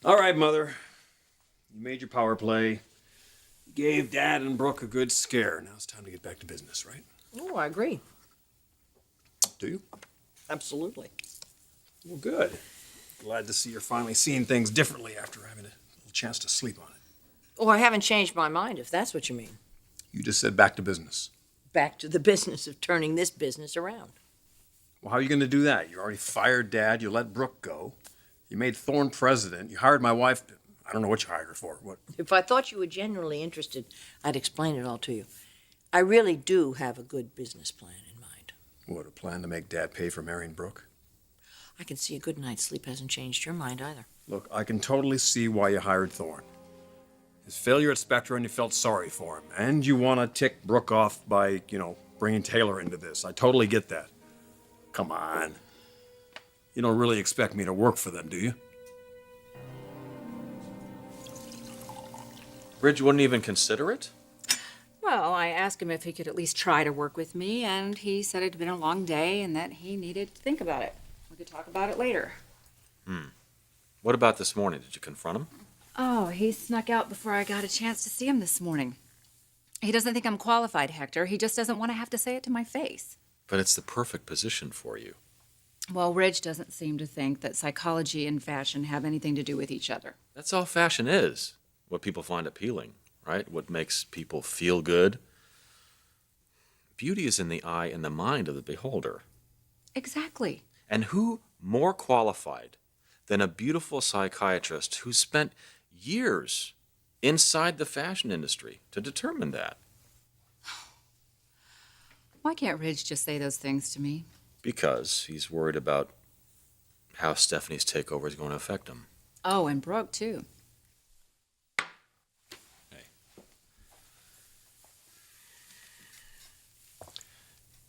All right, Mother. You made your power play. You gave Dad and Brooke a good scare. Now it's time to get back to business, right? Oh, I agree. Do you? Absolutely. Well, good. Glad to see you're finally seeing things differently after having a little chance to sleep on it. Oh, I haven't changed my mind, if that's what you mean. You just said back to business. Back to the business of turning this business around. Well, how are you going to do that? You already fired Dad. You let Brooke go. You made Thorne president. You hired my wife. I don't know what you hired her for. What? If I thought you were genuinely interested, I'd explain it all to you. I really do have a good business plan in mind. What, a plan to make Dad pay for marrying Brooke? I can see a good night's sleep hasn't changed your mind either. Look, I can totally see why you hired Thorne. His failure at Spectre, and you felt sorry for him. And you want to tick Brooke off by, bringing Taylor into this. I totally get that. Come on. You don't really expect me to work for them, do you? Bridget wouldn't even consider it? Well, I asked him if he could at least try to work with me, and he said it'd been a long day and that he needed to think about it. We could talk about it later. What about this morning? Did you confront him? Oh, he snuck out before I got a chance to see him this morning. He doesn't think I'm qualified, Hector. He just doesn't want to have to say it to my face. But it's the perfect position for you. Well, Ridge doesn't seem to think that psychology and fashion have anything to do with each other. That's all fashion is. What people find appealing, right? What makes people feel good. Beauty is in the eye and the mind of the beholder. Exactly. And who more qualified than a beautiful psychiatrist who spent years inside the fashion industry to determine that? Why can't Ridge just say those things to me? Because he's worried about how Stephanie's takeover is going to affect him. Oh, and Brooke, too. Hey.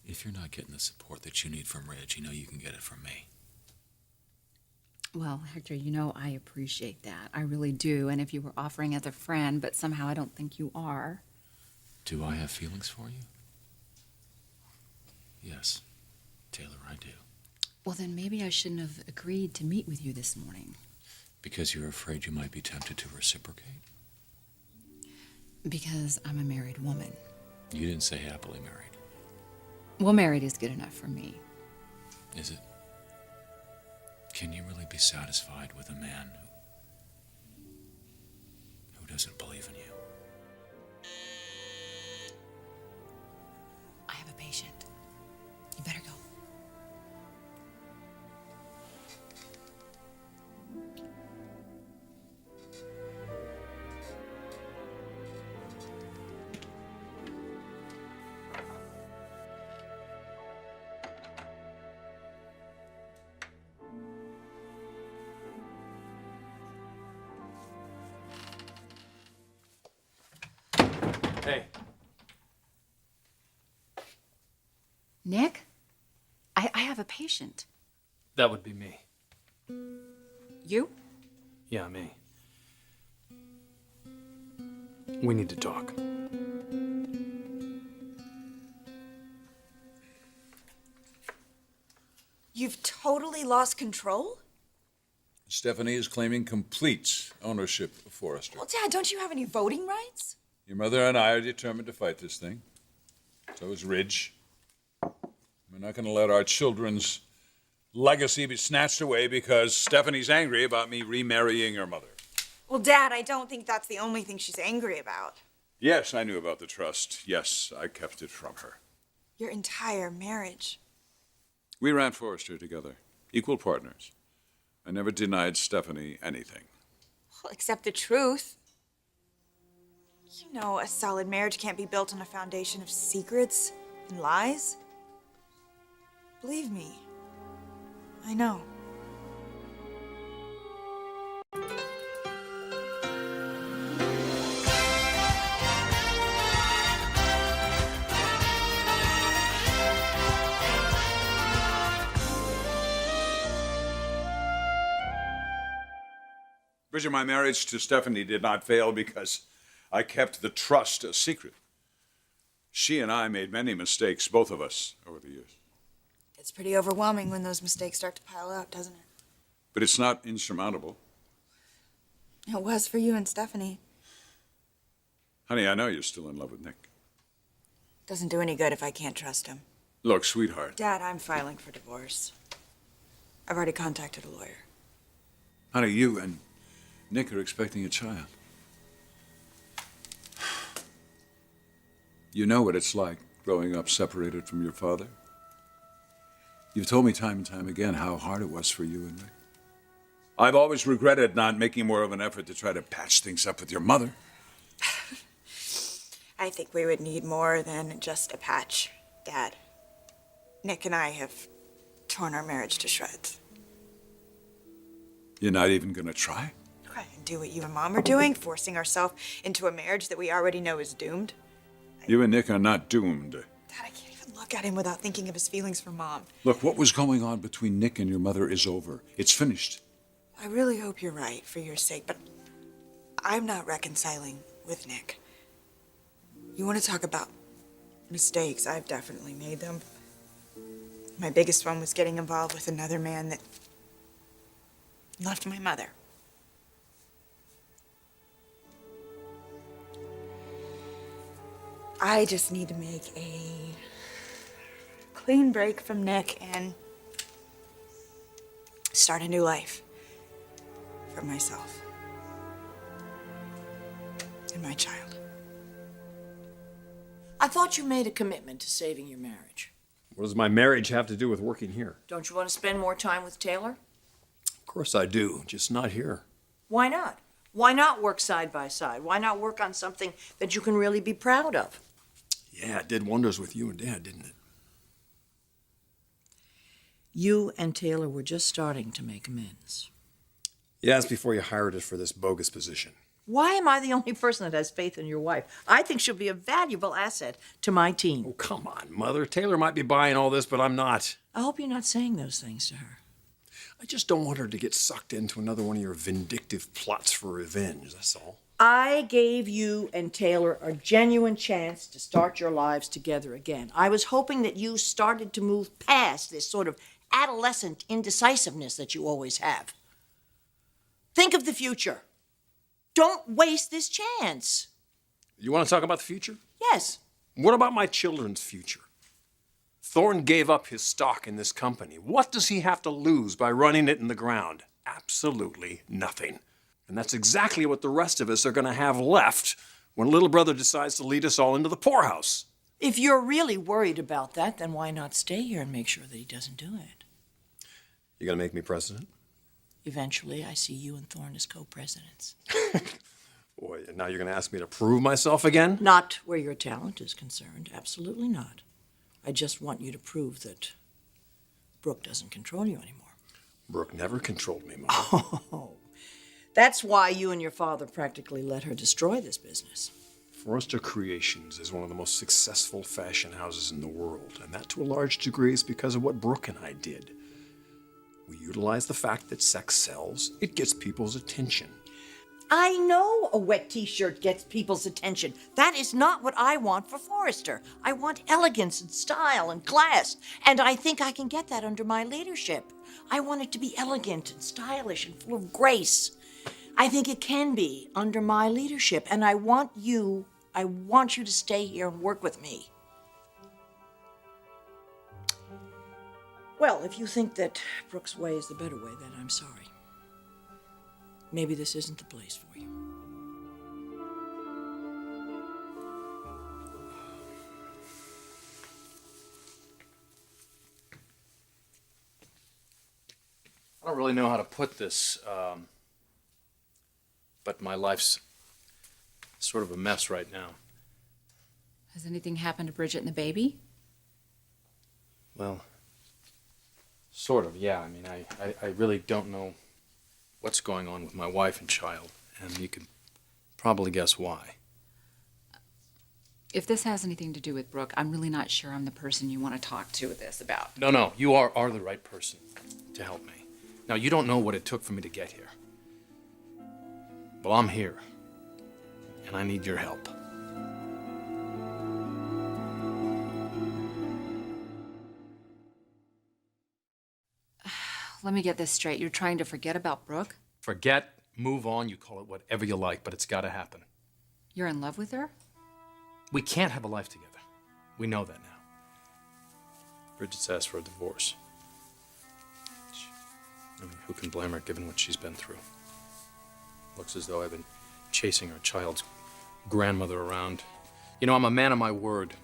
If you're not getting the support that you need from Ridge, you know you can get it from me. Well, Hector, I appreciate that. I really do. And if you were offering as a friend, but somehow I don't think you are. Do I have feelings for you? Yes, Taylor, I do. Well, then maybe I shouldn't have agreed to meet with you this morning. Because you're afraid you might be tempted to reciprocate? Because I'm a married woman. You didn't say happily married. Well, married is good enough for me. Is it? Can you really be satisfied with a man who doesn't believe in you? I have a patient. You better go. Hey. Nick? I have a patient. That would be me. You? Yeah, me. We need to talk. You've totally lost control? Stephanie is claiming complete ownership of Forrester. Well, Dad, don't you have any voting rights? Your mother and I are determined to fight this thing. So is Ridge. We're not going to let our children's legacy be snatched away because Stephanie's angry about me remarrying her mother. Well, Dad, I don't think that's the only thing she's angry about. Yes, I knew about the trust. Yes, I kept it from her. Your entire marriage. We ran Forrester together, equal partners. I never denied Stephanie anything. Well, except the truth. You know, a solid marriage can't be built on a foundation of secrets and lies. Believe me, I know. Bridget, my marriage to Stephanie did not fail because I kept the trust a secret. She and I made many mistakes, both of us, over the years. It's pretty overwhelming when those mistakes start to pile up, doesn't it? But it's not insurmountable. It was for you and Stephanie. Honey, I know you're still in love with Nick. Doesn't do any good if I can't trust him. Look, sweetheart. Dad, I'm filing for divorce. I've already contacted a lawyer. Honey, you and Nick are expecting a child. You know what it's like growing up separated from your father. You've told me time and time again how hard it was for you and Nick. I've always regretted not making more of an effort to try to patch things up with your mother. I think we would need more than just a patch, Dad. Nick and I have torn our marriage to shreds. You're not even gonna try? Try and do what you and Mom are doing, forcing ourselves into a marriage that we already know is doomed. You and Nick are not doomed. Dad, I can't even look at him without thinking of his feelings for Mom. Look, what was going on between Nick and your mother is over. It's finished. I really hope you're right for your sake, but I'm not reconciling with Nick. You want to talk about mistakes? I've definitely made them. My biggest one was getting involved with another man that left my mother. I just need to make a clean break from Nick and start a new life for myself and my child. I thought you made a commitment to saving your marriage. What does my marriage have to do with working here? Don't you want to spend more time with Taylor? Of course I do, just not here. Why not? Why not work side by side? Why not work on something that you can really be proud of? Yeah, it did wonders with you and Dad, didn't it? You and Taylor were just starting to make amends. Yeah, that's before you hired us for this bogus position. Why am I the only person that has faith in your wife? I think she'll be a valuable asset to my team. Oh, come on, Mother. Taylor might be buying all this, but I'm not. I hope you're not saying those things to her. I just don't want her to get sucked into another one of your vindictive plots for revenge, that's all. I gave you and Taylor a genuine chance to start your lives together again. I was hoping that you started to move past this sort of adolescent indecisiveness that you always have. Think of the future. Don't waste this chance. You want to talk about the future? Yes. What about my children's future? Thorne gave up his stock in this company. What does he have to lose by running it in the ground? Absolutely nothing. And that's exactly what the rest of us are going to have left when little brother decides to lead us all into the poorhouse. If you're really worried about that, then why not stay here and make sure that he doesn't do it? You going to make me president? Eventually, I see you and Thorne as co-presidents. Boy, now you're going to ask me to prove myself again? Not where your talent is concerned. Absolutely not. I just want you to prove that Brooke doesn't control you anymore. Brooke never controlled me, Mom. Oh, that's why you and your father practically let her destroy this business. Forrester Creations is one of the most successful fashion houses in the world, and that to a large degree is because of what Brooke and I did. We utilize the fact that sex sells. It gets people's attention. I know a wet t-shirt gets people's attention. That is not what I want for Forrester. I want elegance and style and class, and I think I can get that under my leadership. I want it to be elegant and stylish and full of grace. I think it can be under my leadership, and I want you to stay here and work with me. Well, if you think that Brooke's way is the better way, then I'm sorry. Maybe this isn't the place for you. I don't really know how to put this, but my life's sort of a mess right now. Has anything happened to Bridget and the baby? Well, sort of, yeah. I mean, I really don't know what's going on with my wife and child, and you can probably guess why. If this has anything to do with Brooke, I'm really not sure I'm the person you want to talk to this about. No, you are the right person to help me. Now, you don't know what it took for me to get here. Well, I'm here, and I need your help. Let me get this straight. You're trying to forget about Brooke? Forget move on, you call it whatever you like, but it's got to happen. You're in love with her? We can't have a life together. We know that now. Bridget's asked for a divorce. I mean, who can blame her given what she's been through? Looks as though I've been chasing her child's grandmother around. You know, I'm a man of my word.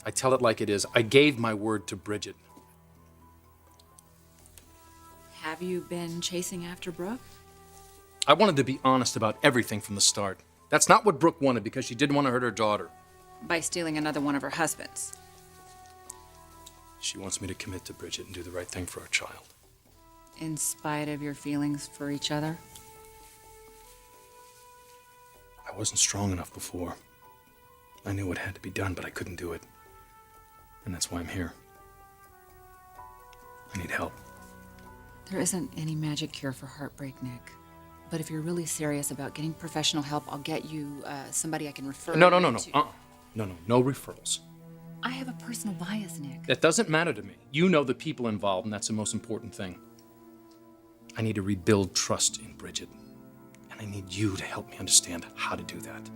I tell it like it is. I gave my word to Bridget. Have you been chasing after Brooke? I wanted to be honest about everything from the start. That's not what Brooke wanted because she didn't want to hurt her daughter. By stealing another one of her husbands. She wants me to commit to Bridget and do the right thing for her child. In spite of your feelings for each other? I wasn't strong enough before. I knew what had to be done, but I couldn't do it. And that's why I'm here. I need help. There isn't any magic cure for heartbreak, Nick. But if you're really serious about getting professional help, I'll get you somebody I can refer No. you to. No referrals. I have a personal bias, Nick. That doesn't matter to me. You know the people involved, and that's the most important thing. I need to rebuild trust in Bridget. And I need you to help me understand how to do that.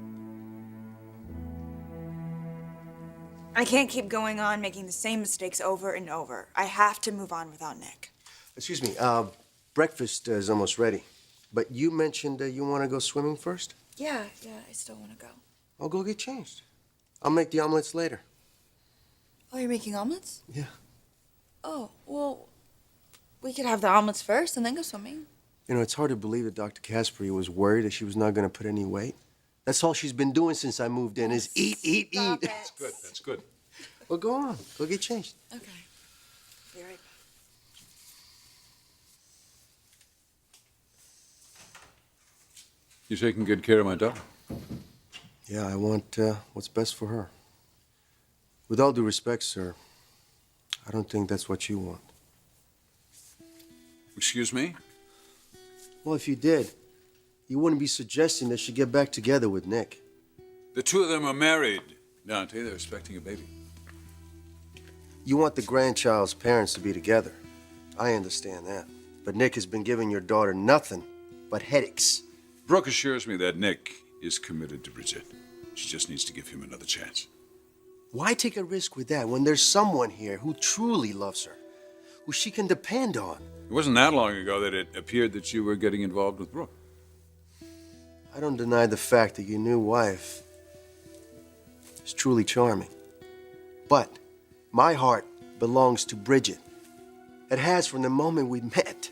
I can't keep going on making the same mistakes over and over. I have to move on without Nick. Excuse me, breakfast is almost ready. But you mentioned you want to go swimming first? Yeah, I still want to go. I'll go get changed. I'll make the omelets later. Oh, you're making omelets? Yeah. Oh, well, we could have the omelets first and then go swimming. You know, it's hard to believe that Dr. Caspary was worried that she was not going to put any weight. That's all she's been doing since I moved in is eat, eat, Stop eat. it. That's good. Well, go on. Go get changed. Okay. Be right back. You're taking good care of my daughter. Yeah, I want what's best for her. With all due respect, sir, I don't think that's what you want. Excuse me? Well, if you did, you wouldn't be suggesting that she get back together with Nick. The two of them are married, Dante. They're expecting a baby. You want the grandchild's parents to be together. I understand that. But Nick has been giving your daughter nothing but headaches. Brooke assures me that Nick is committed to Bridget. She just needs to give him another chance. Why take a risk with that when there's someone here who truly loves her, who she can depend on? It wasn't that long ago that it appeared that you were getting involved with Brooke. I don't deny the fact that your new wife is truly charming. But my heart belongs to Bridget. It has from the moment we met.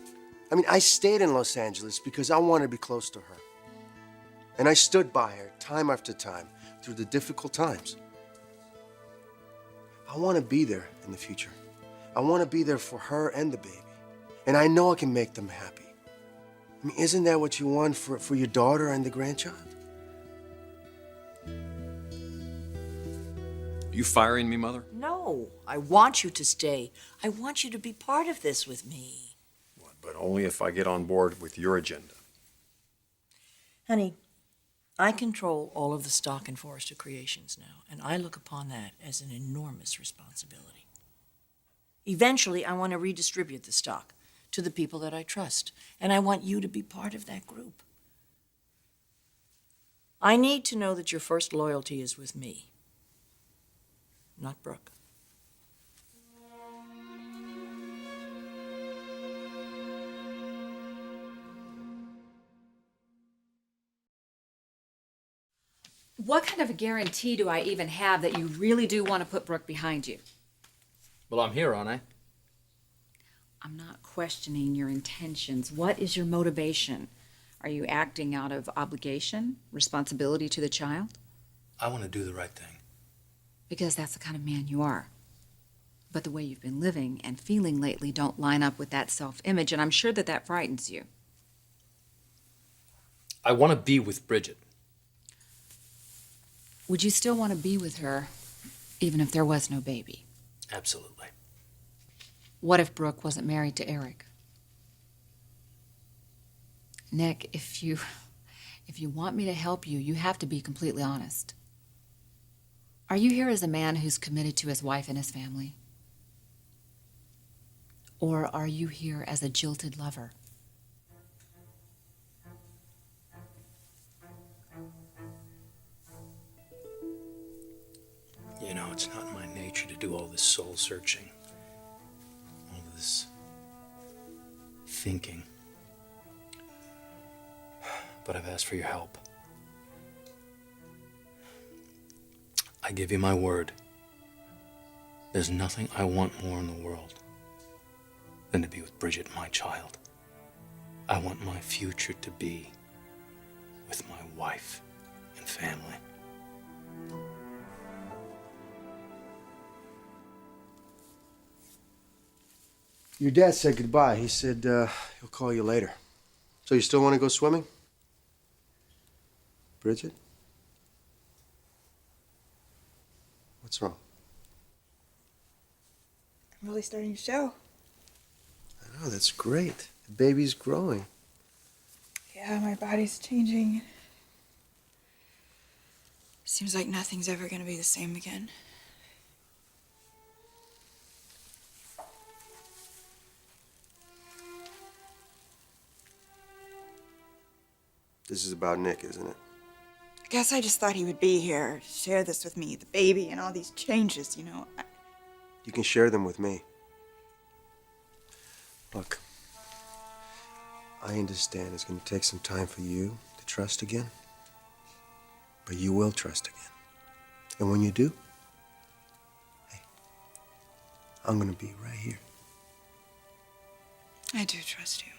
I mean, I stayed in Los Angeles because I wanted to be close to her. And I stood by her time after time through the difficult times. I want to be there in the future. I want to be there for her and the baby. And I know I can make them happy. I mean, isn't that what you want for your daughter and the grandchild? You firing me, Mother? No, I want you to stay. I want you to be part of this with me. But only if I get on board with your agenda. Honey, I control all of the stock in Forrester Creations now, and I look upon that as an enormous responsibility. Eventually, I want to redistribute the stock to the people that I trust, and I want you to be part of that group. I need to know that your first loyalty is with me, not Brooke. What kind of a guarantee do I even have that you really do want to put Brooke behind you? Well, I'm here, aren't I? I'm not questioning your intentions. What is your motivation? Are you acting out of obligation, responsibility to the child? I want to do the right thing. Because that's the kind of man you are. But the way you've been living and feeling lately don't line up with that self-image, and I'm sure that that frightens you. I want to be with Bridget. Would you still want to be with her, even if there was no baby? Absolutely. What if Brooke wasn't married to Eric? Nick, if you want me to help you, you have to be completely honest. Are you here as a man who's committed to his wife and his family? Or are you here as a jilted lover? it's not in my nature to do all this soul searching, all this thinking. But I've asked for your help. I give you my word. There's nothing I want more in the world than to be with Bridget, my child. I want my future to be with my wife and family. Your dad said goodbye. He said he'll call you later. So you still want to go swimming? Bridget? What's wrong? I'm really starting to show. I know, that's great. The baby's growing. Yeah, my body's changing. Seems like nothing's ever gonna be the same again. This is about Nick, isn't it? I guess I just thought he would be here, share this with me, the baby and all these changes, you know. You can share them with me. Look, I understand it's going to take some time for you to trust again. But you will trust again. And when you do, hey, I'm going to be right here. I do trust you.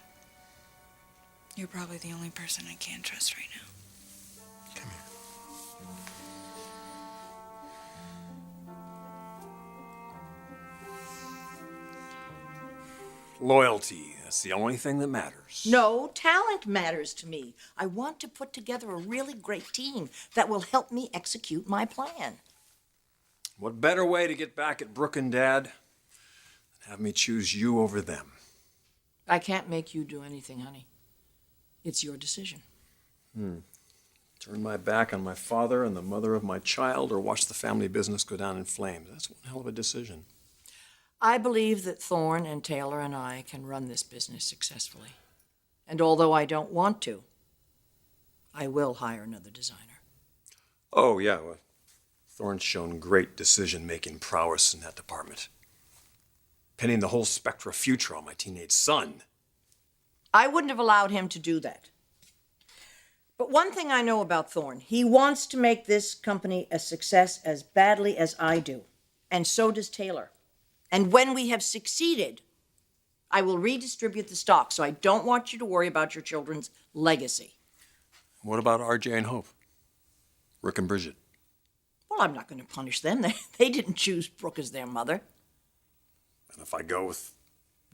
You're probably the only person I can trust right now. Come here. Loyalty, that's the only thing that matters. No, talent matters to me. I want to put together a really great team that will help me execute my plan. What better way to get back at Brooke and Dad than have me choose you over them? I can't make you do anything, honey. It's your decision. Turn my back on my father and the mother of my child, or watch the family business go down in flames. That's one hell of a decision. I believe that Thorne and Taylor and I can run this business successfully. And although I don't want to, I will hire another designer. Oh, yeah. Well, Thorne's shown great decision-making prowess in that department. Pinning the whole Spectra future on my teenage son. I wouldn't have allowed him to do that. But one thing I know about Thorne, he wants to make this company a success as badly as I do. And so does Taylor. And when we have succeeded, I will redistribute the stock, so I don't want you to worry about your children's legacy. What about RJ and Hope? Rick and Bridget? Well, I'm not going to punish them. They didn't choose Brooke as their mother. And if I go with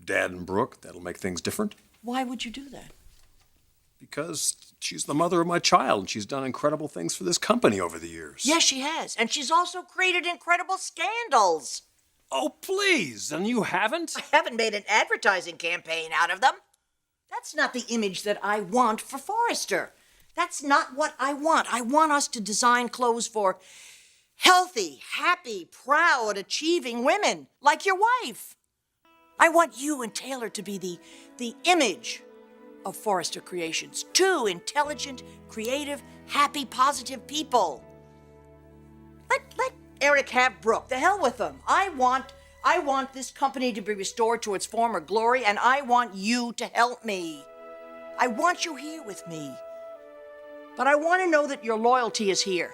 Dad and Brooke, that'll make things different? Why would you do that? Because she's the mother of my child, and she's done incredible things for this company over the years. Yes, she has. And she's also created incredible scandals. Oh, please, and you haven't? I haven't made an advertising campaign out of them. That's not the image that I want for Forrester. That's not what I want. I want us to design clothes for healthy, happy, proud, achieving women like your wife. I want you and Taylor to be the image of Forrester Creations. Two intelligent, creative, happy, positive people. Let Eric have Brooke. The hell with them. I want this company to be restored to its former glory, and I want you to help me. I want you here with me. But I want to know that your loyalty is here.